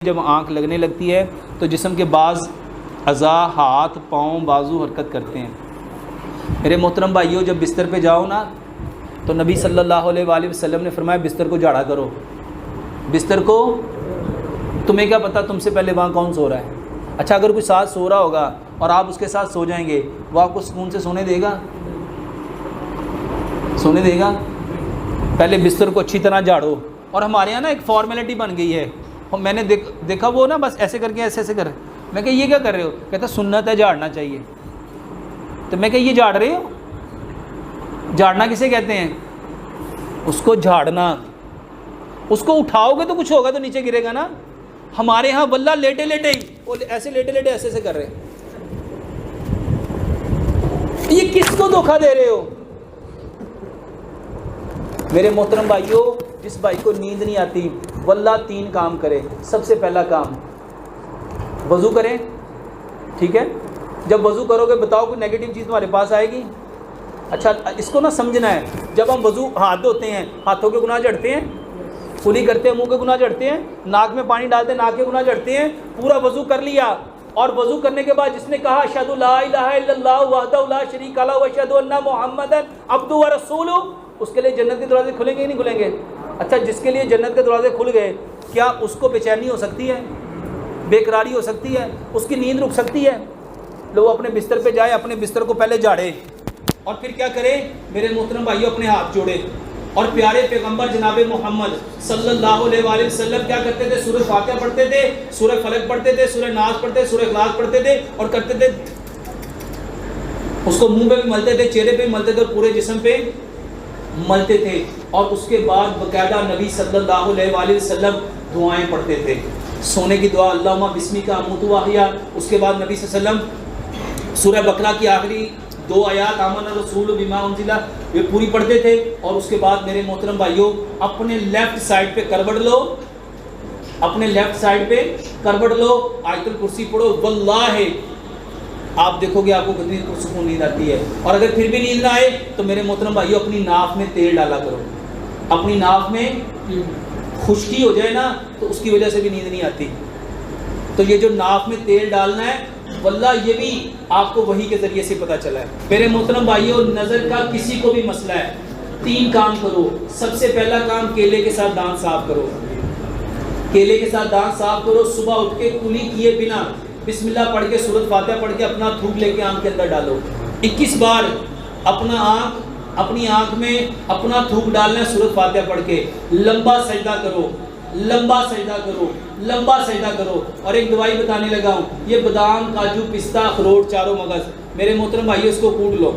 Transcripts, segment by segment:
جب آنکھ لگنے لگتی ہے تو جسم کے بعض اعضاء ہاتھ پاؤں بازو حرکت کرتے ہیں۔ میرے محترم بھائیوں، جب بستر پہ جاؤ نا تو نبی صلی اللہ علیہ وآلہ وسلم نے فرمایا بستر کو جھاڑا کرو۔ بستر کو، تمہیں کیا پتہ تم سے پہلے وہاں کون سو رہا ہے؟ اچھا اگر کوئی ساتھ سو رہا ہوگا اور آپ اس کے ساتھ سو جائیں گے، وہ آپ کو سکون سے سونے دے گا؟ سونے دے گا؟ پہلے بستر کو اچھی طرح جھاڑو۔ اور ہمارے یہاں نا ایک فارمیلٹی بن گئی ہے، میں نے دیکھا وہ نا بس ایسے کر کے ایسے کر، میں کہ یہ کیا کر رہے ہو؟ کہتا سنت ہے جھاڑنا چاہیے۔ تو میں کہ یہ جھاڑ رہے ہو؟ جھاڑنا کسے کہتے ہیں؟ اس کو جھاڑنا، اس کو اٹھاؤ گے تو کچھ ہوگا تو نیچے گرے گا نا۔ ہمارے ہاں واللہ لیٹے لیٹے ہی وہ ایسے لیٹے لیٹے ایسے کر رہے ہیں۔ یہ کس کو دھوکہ دے رہے ہو؟ میرے محترم بھائیوں، جس بھائی کو نیند نہیں آتی واللہ 3 کام کرے۔ سب سے پہلا کام وضو کریں، ٹھیک ہے؟ جب وضو کرو گے بتاؤ کوئی نیگیٹو چیز تمہارے پاس آئے گی؟ اچھا اس کو نا سمجھنا ہے، جب ہم وضو ہاتھ دھوتے ہیں ہاتھوں کے گناہ جھڑتے ہیں، کلی کرتے ہیں منہ کے گناہ جھڑتے ہیں، ناک میں پانی ڈالتے ہیں ناک کے گناہ جھڑتے ہیں۔ پورا وضو کر لیا اور وضو کرنے کے بعد جس نے کہا اشہد لا الہ الا اللہ وحدہ لا شریک لہ واشہد ان محمدا عبدہ ورسولہ، اس کے لیے جنت کے دروازے کھلیں گے کہ نہیں کھلیں گے؟ اچھا جس کے لیے جنت کے دروازے کھل گئے، کیا اس کو بے چینی ہو سکتی ہے؟ بے قراری ہو سکتی ہے؟ اس کی نیند رک سکتی ہے؟ لوگ اپنے بستر پہ جائے، اپنے بستر کو پہلے جھاڑے اور پھر کیا کرے میرے محترم بھائیوں؟ اپنے ہاتھ جوڑے اور پیارے پیغمبر جناب محمد صلی اللہ علیہ وآلہ وسلم کیا کرتے تھے؟ سورہ فاتحہ پڑھتے تھے، سورہ فلق پڑھتے تھے، سورہ ناس پڑھتے تھے، سورہ اخلاص پڑھتے تھے اور کرتے تھے اس کو منہ پہ بھی ملتے تھے، چہرے پہ بھی ملتے تھے اور پورے جسم پہ ملتے تھے۔ اور اس کے بعد باقاعدہ نبی صلی اللہ علیہ وآلہ وسلم دعائیں پڑھتے تھے۔ سونے کی دعا اللہم بسمک اموت واحیا، اس کے بعد نبی صلی اللہ علیہ وسلم سورہ بقرہ کی آخری 2 آیات آمن الرسول بما انزل، یہ پوری پڑھتے تھے۔ اور اس کے بعد میرے محترم بھائیوں اپنے لیفٹ سائڈ پہ کروٹ لو، اپنے لیفٹ سائڈ پہ کروٹ لو، آیت الکرسی پڑھو، واللہ آپ دیکھو گے آپ کو کتنی پرسکون نیند آتی ہے۔ اور اگر پھر بھی نیند نہ آئے تو میرے محترم بھائیوں اپنی ناف میں تیل ڈالا کرو۔ اپنی ناف میں خشکی ہو جائے نا تو اس کی وجہ سے بھی نیند نہیں آتی۔ تو یہ جو ناف میں تیل ڈالنا ہے واللہ یہ بھی آپ کو وحی کے ذریعے سے پتہ چلا ہے۔ میرے محترم بھائیوں نظر کا کسی کو بھی مسئلہ ہے، 3 کام کرو۔ سب سے پہلا کام کیلے کے ساتھ دانت صاف کرو، کیلے کے ساتھ دانت صاف کرو۔ صبح اٹھ کے کلی کیے بنا بسم اللہ پڑھ کے سورۃ فاتحہ پڑھ کے اپنا تھوک لے کے آنکھ کے اندر ڈالو۔ 21 بار اپنی آنکھ میں اپنا تھوک ڈالنا ہے سورۃ فاتحہ پڑھ کے۔ لمبا سجدہ کرو، لمبا سجدہ کرو، لمبا سجدہ کرو۔ اور ایک دوائی بتانے لگا ہوں، یہ بادام کاجو پستہ اخروٹ چاروں مغز، میرے محترم بھائیو اس کو کوٹ لو،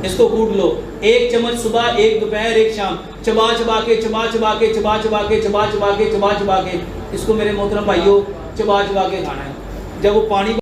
اس کو کوٹ لو۔ 1 چمچ صبح، 1 دوپہر، 1 شام، چبا چبا کے چبا چبا کے چبا چبا کے چبا چبا کے چبا چبا کے اس کو میرے محترم بھائیو چبا چبا کے کھانا ہے۔ جب وہ پانی